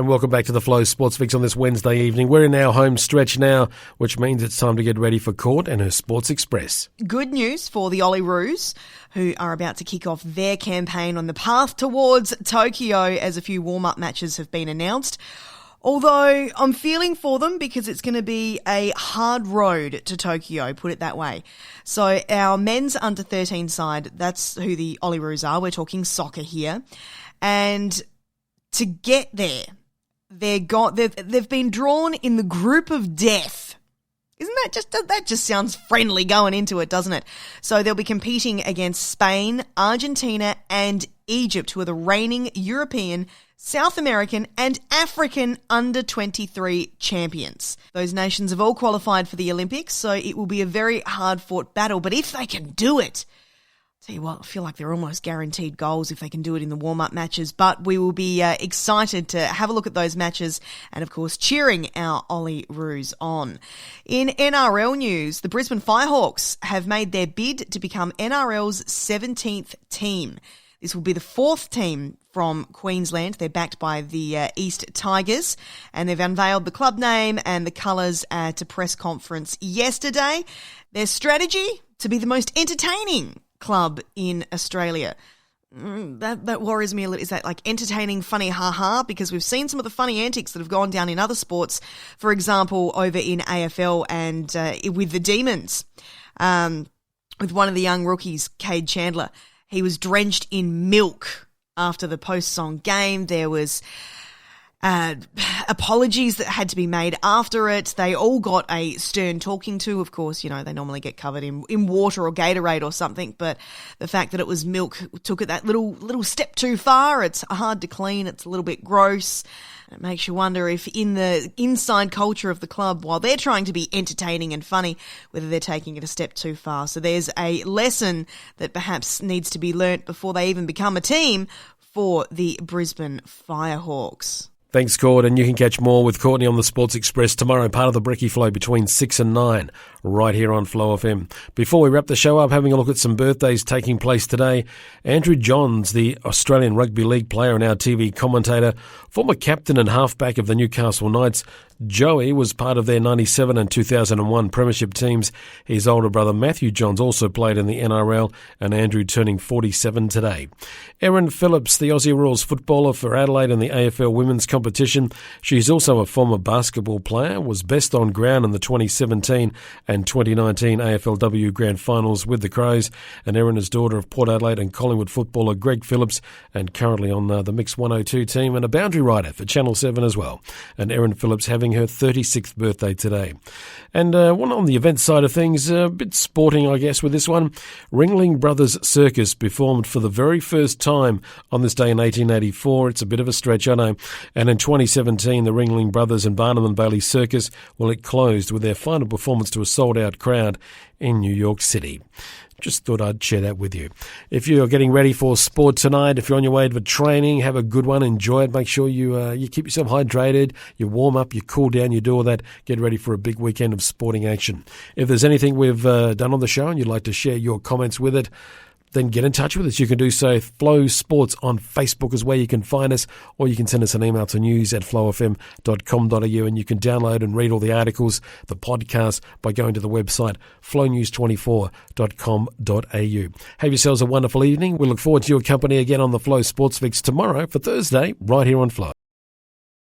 And welcome back to the Flow Sports Fix on this Wednesday evening. We're in our home stretch now, which means it's time to get ready for Court and her Sports Express. Good news for the Olyroos, who are about to kick off their campaign on the path towards Tokyo as a few warm-up matches have been announced. Although I'm feeling for them because it's going to be a hard road to Tokyo, put it that way. So our men's under-13 side, that's who the Olyroos are. We're talking soccer here. And to get there, they've been drawn in the group of death. Isn't that just sounds friendly going into it, doesn't it? So they'll be competing against Spain, Argentina, and Egypt, who are the reigning European, South American, and African under-23 champions. Those nations have all qualified for the Olympics, so it will be a very hard-fought battle. But if they can do it, tell you what, I feel like they're almost guaranteed goals if they can do it in the warm-up matches. But we will be excited to have a look at those matches and, of course, cheering our Olyroos on. In NRL news, the Brisbane Firehawks have made their bid to become NRL's 17th team. This will be the fourth team from Queensland. They're backed by the East Tigers, and they've unveiled the club name and the colours at a press conference yesterday. Their strategy, to be the most entertaining club in Australia. That worries me a little. Is that like entertaining, funny, ha-ha? Because we've seen some of the funny antics that have gone down in other sports. For example, over in AFL and with the Demons, with one of the young rookies, Kade Chandler. He was drenched in milk after the post-song game. There was apologies that had to be made after it. They all got a stern talking to. Of course, you know, they normally get covered in water or Gatorade or something, but the fact that it was milk took it that little step too far. It's hard to clean. It's a little bit gross. It makes you wonder if in the inside culture of the club, while they're trying to be entertaining and funny, whether they're taking it a step too far. So there's a lesson that perhaps needs to be learnt before they even become a team for the Brisbane Firehawks. Thanks, Cord, and you can catch more with Courtney on the Sports Express tomorrow, part of the Brekkie Flow between 6 and 9, right here on Flow FM. Before we wrap the show up, having a look at some birthdays taking place today. Andrew Johns, the Australian Rugby League player and our TV commentator, former captain and halfback of the Newcastle Knights. Joey was part of their 97 and 2001 premiership teams. His older brother Matthew Johns also played in the NRL, and Andrew turning 47 today. Erin Phillips, the Aussie Rules footballer for Adelaide in the AFL women's competition. She's also a former basketball player, was best on ground in the 2017 and 2019 AFLW Grand Finals with the Crows, and Erin is daughter of Port Adelaide and Collingwood footballer Greg Phillips, and currently on the Mix 102 team and a boundary rider for Channel 7 as well. And Erin Phillips having her 36th birthday today. And one on the event side of things, a bit sporting I guess with this one. Ringling Brothers Circus performed for the very first time on this day in 1884. It's a bit of a stretch, I know. And in 2017, the Ringling Brothers and Barnum and Bailey Circus, well, it closed with their final performance to a sold-out crowd in New York City. Just thought I'd share that with you. If you're getting ready for sport tonight, if you're on your way to training, have a good one, enjoy it. Make sure you keep yourself hydrated, you warm up, you cool down, you do all that. Get ready for a big weekend of sporting action. If there's anything we've done on the show and you'd like to share your comments with it, then get in touch with us. You can do so. Flow Sports on Facebook is where you can find us, or you can send us an email to news@flowfm.com.au, and you can download and read all the articles, the podcast, by going to the website flownews24.com.au. Have yourselves a wonderful evening. We look forward to your company again on the Flow Sports Fix tomorrow for Thursday, right here on Flow.